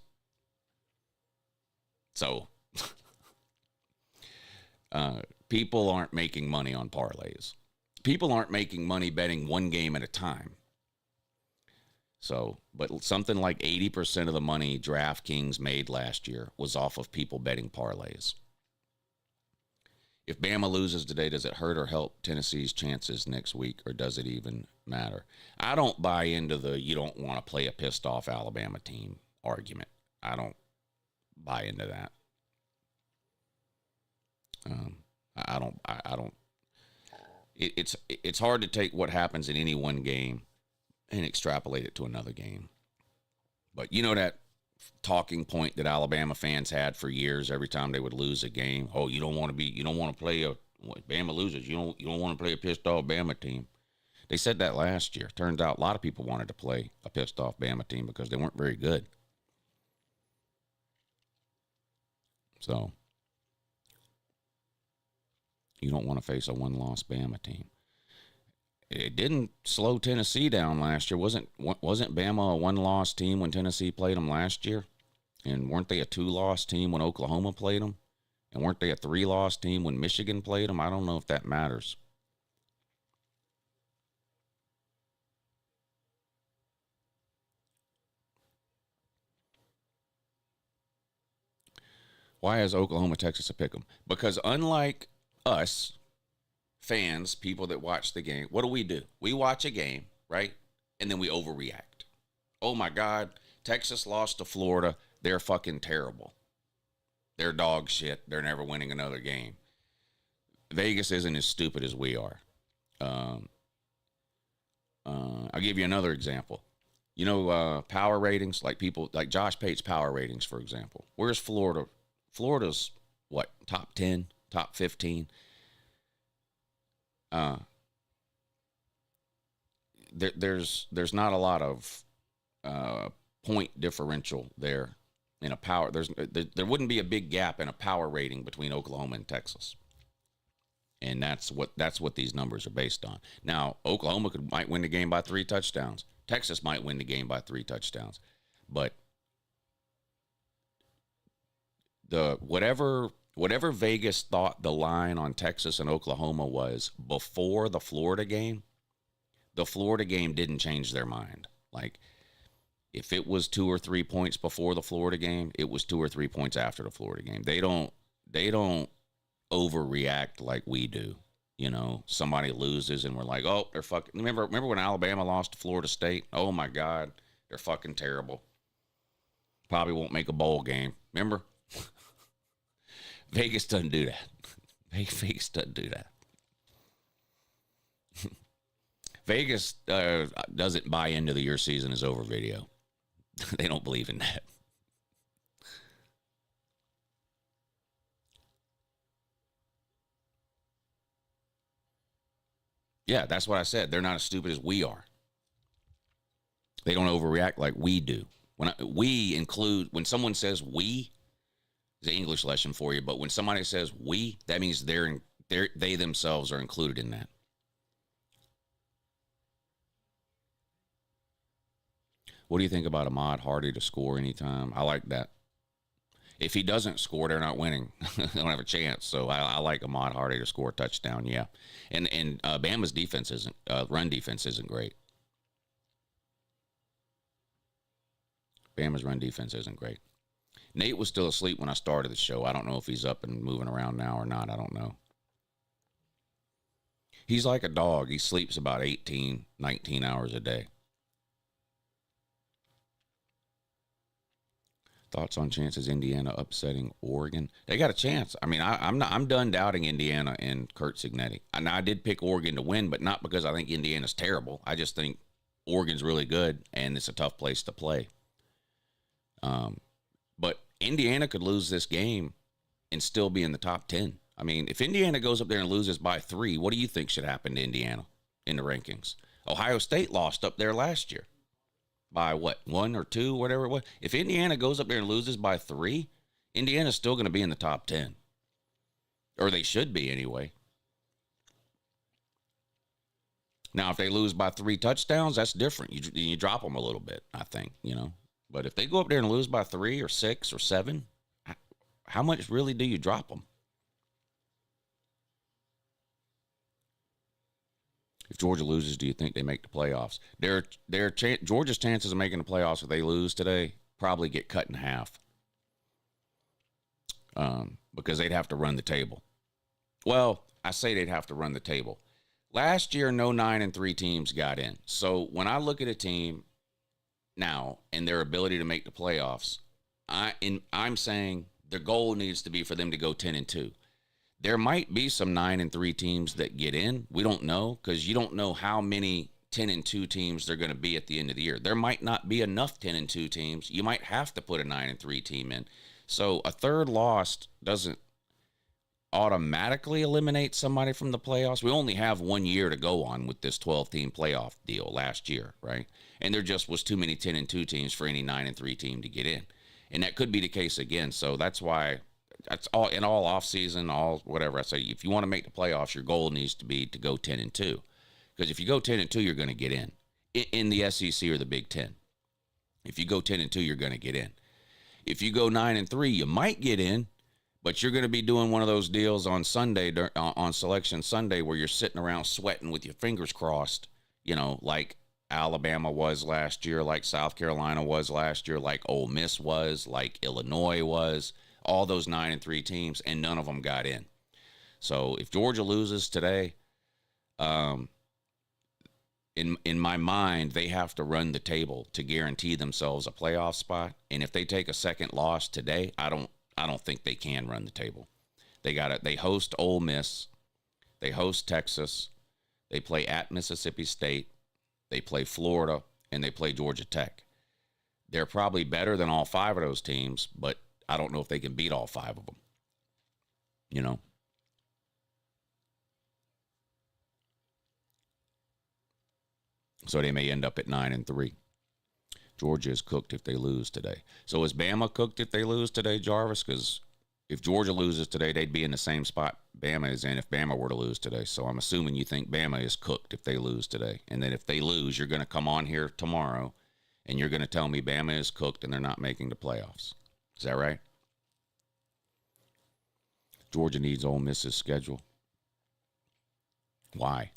Speaker 2: So people aren't making money on parlays. People aren't making money betting one game at a time. So, but something like 80% of the money DraftKings made last year was off of people betting parlays. If Bama loses today, does it hurt or help Tennessee's chances next week, or does it even matter? I don't buy into the you don't want to play a pissed off Alabama team argument. I don't buy into that. I don't. It's hard to take what happens in any one game and extrapolate it to another game. But you know that talking point that Alabama fans had for years every time they would lose a game. Oh, you don't want to play Bama loses. You don't want to play a pissed off Bama team. They said that last year. Turns out a lot of people wanted to play a pissed off Bama team because they weren't very good. So you don't want to face a one-loss Bama team. It didn't slow Tennessee down last year. Wasn't Bama a one-loss team when Tennessee played them last year? And weren't they a two-loss team when Oklahoma played them? And weren't they a three-loss team when Michigan played them? I don't know if that matters. Why is Oklahoma, Texas a pick'em? Because unlike us, fans, people that watch the game, what do? We watch a game, right? And then we overreact. Oh, my God, Texas lost to Florida. They're fucking terrible. They're dog shit. They're never winning another game. Vegas isn't as stupid as we are. I'll give you another example. You know, power ratings, like people, like Josh Pate's power ratings, for example. Where's Florida? Florida's, what, top 10, top 15? There's not a lot of point differential there in a power. There wouldn't be a big gap in a power rating between Oklahoma and Texas, and that's what these numbers are based on. Now, Oklahoma might win the game by 3 touchdowns. Texas might win the game by 3 touchdowns, but whatever Vegas thought the line on Texas and Oklahoma was before the Florida game didn't change their mind. Like, if it was 2 or 3 points before the Florida game, it was 2 or 3 points after the Florida game. They don't overreact like we do. You know, somebody loses and we're like, oh, they're fucking. Remember when Alabama lost to Florida State? Oh my God, they're fucking terrible. Probably won't make a bowl game. Remember? Vegas doesn't do that. Vegas doesn't do that. Vegas doesn't buy into the your season is over video. They don't believe in that. Yeah, that's what I said. They're not as stupid as we are. They don't overreact like we do. When someone says we, it's an English lesson for you, but when somebody says we, that means they themselves are included in that. What do you think about Ahmad Hardy to score anytime? I like that. If he doesn't score, they're not winning. They don't have a chance. So I like Ahmad Hardy to score a touchdown, yeah. And Bama's defense run defense isn't great. Bama's run defense isn't great. Nate was still asleep when I started the show. I don't know if he's up and moving around now or not. I don't know. He's like a dog. He sleeps about 18, 19 hours a day. Thoughts on chances Indiana upsetting Oregon? They got a chance. I mean, I'm done doubting Indiana and Kurt Signetti. And I did pick Oregon to win, but not because I think Indiana's terrible. I just think Oregon's really good, and it's a tough place to play. But Indiana could lose this game and still be in the top 10. I mean, if Indiana goes up there and loses by 3, what do you think should happen to Indiana in the rankings? Ohio State lost up there last year by what, 1 or 2, whatever it was. If Indiana goes up there and loses by 3, Indiana's still going to be in the top 10. Or they should be anyway. Now, if they lose by 3 touchdowns, that's different. You drop them a little bit, I think, you know. But if they go up there and lose by 3 or 6 or 7, how much really do you drop them? If Georgia loses, do you think they make the playoffs? Georgia's chances of making the playoffs if they lose today probably get cut in half, because they'd have to run the table. Well, I say they'd have to run the table. Last year, no 9-3 teams got in. So when I look at a team now and their ability to make the playoffs, I'm saying the goal needs to be for them to go 10-2. There might be some 9-3 teams that get in. We don't know, because you don't know how many 10-2 teams they're going to be at the end of the year. There might not be enough 10-2 teams. You might have to put a 9-3 team in. So a third loss doesn't automatically eliminate somebody from the playoffs. We only have 1 year to go on with this 12-team playoff deal last year, right? And there just was too many 10-2 teams for any 9-3 team to get in. And that could be the case again. So that's why that's all in all offseason, all whatever. I say, if you want to make the playoffs, your goal needs to be to go 10-2. Because if you go 10-2, you're going to get in the SEC or the Big Ten. If you go 10-2, you're going to get in. If you go 9-3, you might get in, but you're going to be doing one of those deals on Sunday, on Selection Sunday, where you're sitting around sweating with your fingers crossed, you know, like Alabama was last year, like South Carolina was last year, like Ole Miss was, like Illinois was, all those 9-3 teams, and none of them got in. So if Georgia loses today, in my mind, they have to run the table to guarantee themselves a playoff spot. And if they take a second loss today, I don't think they can run the table. They host Ole Miss, they host Texas, they play at Mississippi State, they play Florida, and they play Georgia Tech. They're probably better than all 5 of those teams, but I don't know if they can beat all 5 of them. You know? So they may end up at 9-3. Georgia is cooked if they lose today. So is Bama cooked if they lose today, Jarvis? Because if Georgia loses today, they'd be in the same spot Bama is in if Bama were to lose today. So I'm assuming you think Bama is cooked if they lose today. And then if they lose, you're going to come on here tomorrow and you're going to tell me Bama is cooked and they're not making the playoffs. Is that right? Georgia needs Ole Miss's schedule. Why?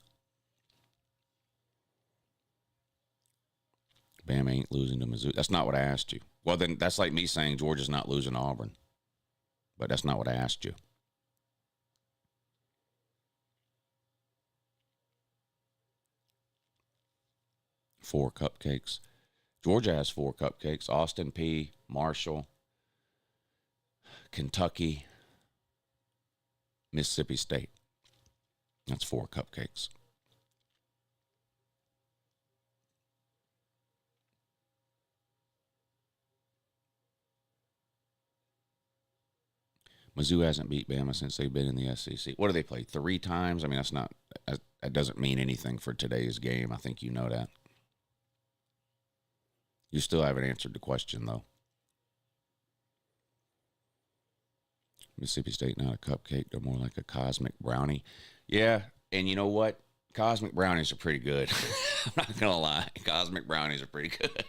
Speaker 2: Bama ain't losing to Mizzou. That's not what I asked you. Well, then that's like me saying Georgia's not losing to Auburn. But that's not what I asked you. Four cupcakes. Georgia has 4 cupcakes. Austin Peay, Marshall, Kentucky, Mississippi State. That's 4 cupcakes. Mizzou hasn't beat Bama since they've been in the SEC. What do they play? 3 times? I mean, that doesn't mean anything for today's game. I think you know that. You still haven't answered the question, though. Mississippi State, not a cupcake. They're more like a cosmic brownie. Yeah, and you know what? Cosmic brownies are pretty good. I'm not going to lie. Cosmic brownies are pretty good.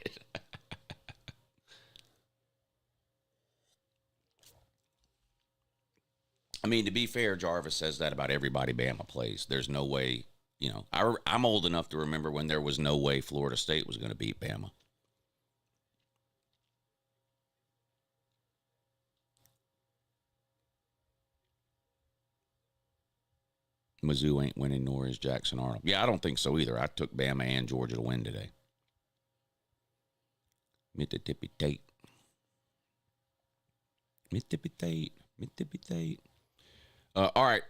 Speaker 2: I mean, to be fair, Jarvis says that about everybody Bama plays. There's no way, you know. I'm old enough to remember when there was no way Florida State was going to beat Bama. Mizzou ain't winning, nor is Jackson Arnold. Yeah, I don't think so either. I took Bama and Georgia to win today. Mississippi State. Mississippi State. Mississippi State. All right.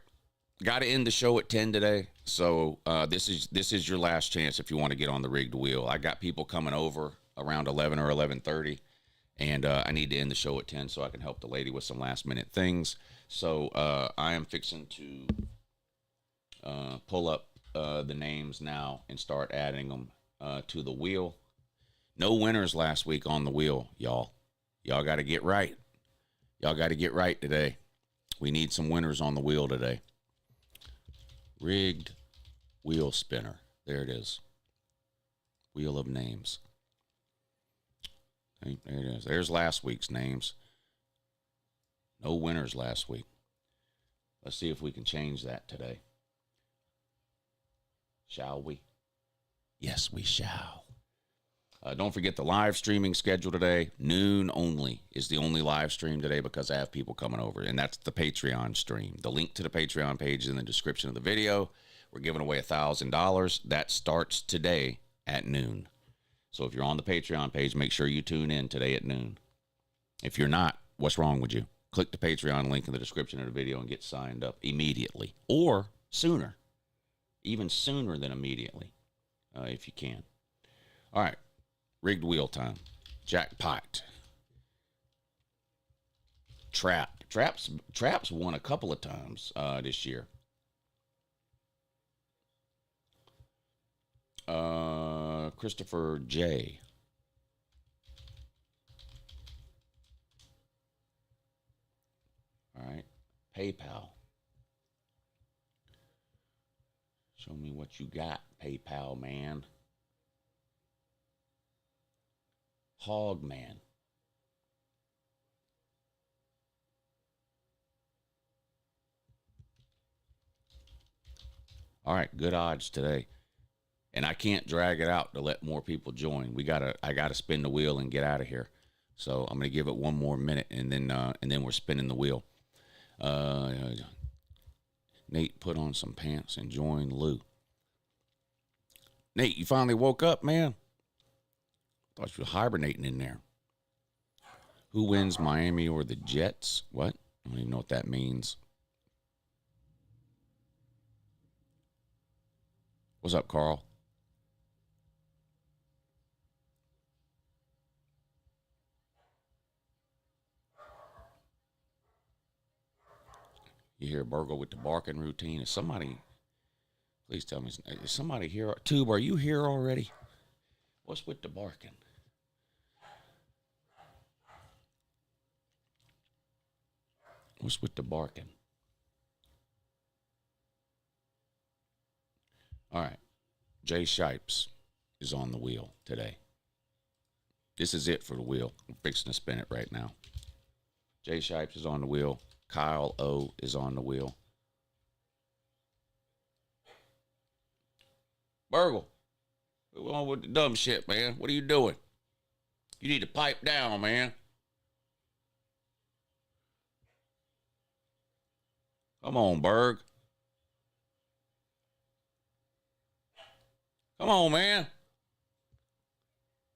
Speaker 2: got to end the show at 10 today. So this is your last chance if you want to get on the rigged wheel. I got people coming over around 11 or 11:30, and I need to end the show at 10 so I can help the lady with some last minute things. So I am fixing to pull up the names now and start adding them to the wheel. No winners last week on the wheel, y'all. Y'all got to get right. Y'all got to get right today. We need some winners on the wheel today. Rigged wheel spinner. There it is. Wheel of names. Okay, there it is. There's last week's names. No winners last week. Let's see if we can change that today. Shall we? Yes, we shall. Don't forget the live streaming schedule today. Noon only is the only live stream today because I have people coming over, and that's the Patreon stream. The link to the Patreon page is in the description of the video. We're giving away $1,000. That starts today at noon. So if you're on the Patreon page, make sure you tune in today at noon. If you're not, what's wrong with you? Click the Patreon link in the description of the video and get signed up immediately or sooner, even sooner than immediately, if you can. All right. Rigged wheel time. Jackpot. Traps won a couple of times this year. Christopher J. All right. PayPal. Show me what you got, PayPal man. Hogman. All right, good odds today. And I can't drag it out to let more people join. I gotta spin the wheel and get out of here. So I'm gonna give it one more minute and then we're spinning the wheel. Nate, put on some pants and join Lou. Nate, you finally woke up, man? Thought you were hibernating in there. Who wins, Miami or the Jets? What? I don't even know what that means. What's up, Carl? You hear Burgle with the barking routine. Is somebody, please tell me, is somebody here? Tube, are you here already? What's with the barking? What's with the barking? All right. Jay Shipes is on the wheel today. This is it for the wheel. I'm fixing to spin it right now. Jay Shipes is on the wheel. Kyle O is on the wheel. Burgle, what's on with the dumb shit, man? What are you doing? You need to pipe down, man. Come on, Berg. Come on, man.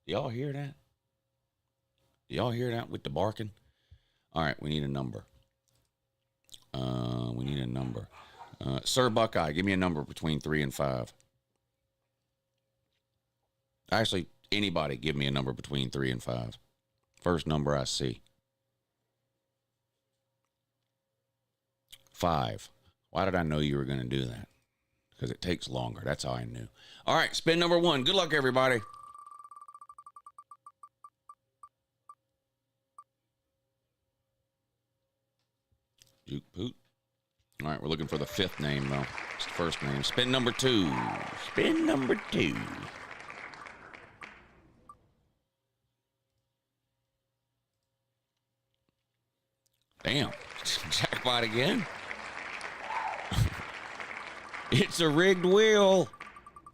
Speaker 2: Y'all hear that? Y'all hear that with the barking? All right, we need a number. Sir Buckeye, give me a number between 3 and 5. Actually, anybody give me a number between 3 and 5. First number I see. 5. Why did I know you were going to do that? Because it takes longer. That's how I knew. All right, spin number 1. Good luck, everybody. Juke Poot. All right, we're looking for the 5th name, though. It's the first name. Spin number 2. Spin number 2. Damn. Jackpot again. It's a rigged wheel.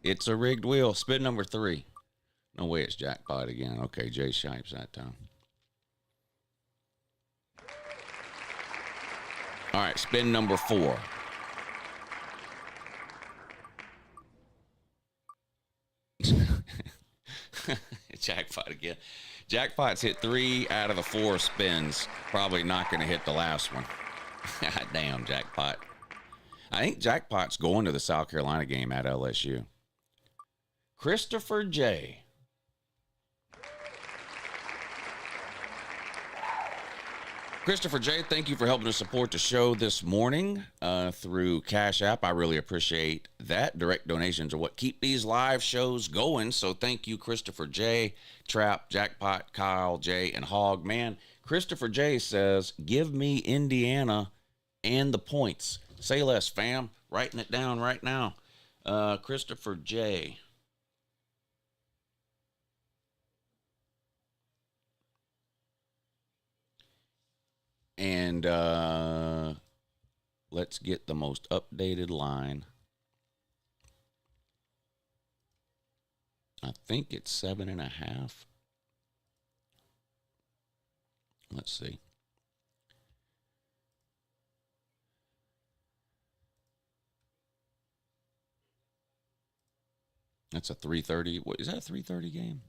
Speaker 2: It's a rigged wheel. Spin number 3. No way it's jackpot again. Okay, Jay Shipes that time. All right, spin number 4. Jackpot again. Jackpot's hit 3 out of the 4 spins. Probably not going to hit the last one. God damn, jackpot. I think Jackpot's going to the South Carolina game at LSU. Christopher J. Christopher J., thank you for helping to support the show this morning through Cash App. I really appreciate that. Direct donations are what keep these live shows going. So thank you, Christopher J., Trap, Jackpot, Kyle J., and Hog. Man, Christopher J. says, give me Indiana and the points. Say less, fam. Writing it down right now. Christopher J. And let's get the most updated line. I think it's 7.5. Let's see. That's a 3:30. What is that, a 3:30 game?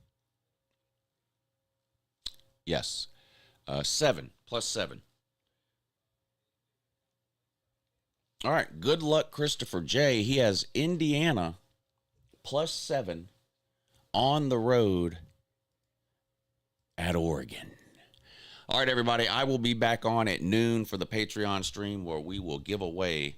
Speaker 2: Yes. 7 plus 7. All right, good luck, Christopher J. He has Indiana plus 7 on the road at Oregon. All right, everybody, I will be back on at noon for the Patreon stream where we will give away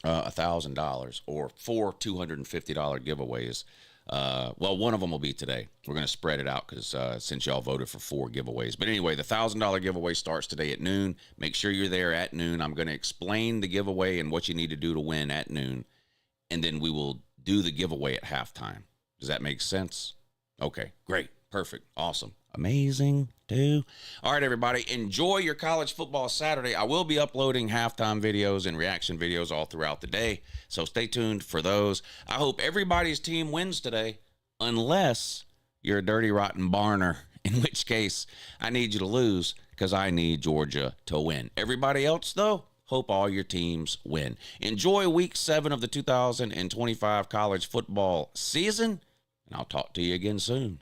Speaker 2: $1,000 or 4 $250 giveaways. Well, one of them will be today. We're going to spread it out because since y'all voted for 4 giveaways. But anyway, the $1,000 giveaway starts today at noon. Make sure you're there at noon. I'm going to explain the giveaway and what you need to do to win at noon. And then we will do the giveaway at halftime. Does that make sense? Okay, great. Perfect. Awesome. Amazing, too. All right, everybody, enjoy your college football Saturday. I will be uploading halftime videos and reaction videos all throughout the day, so stay tuned for those. I hope everybody's team wins today, unless you're a dirty, rotten Barner, in which case I need you to lose because I need Georgia to win. Everybody else, though, hope all your teams win. Enjoy Week 7 of the 2025 college football season, and I'll talk to you again soon.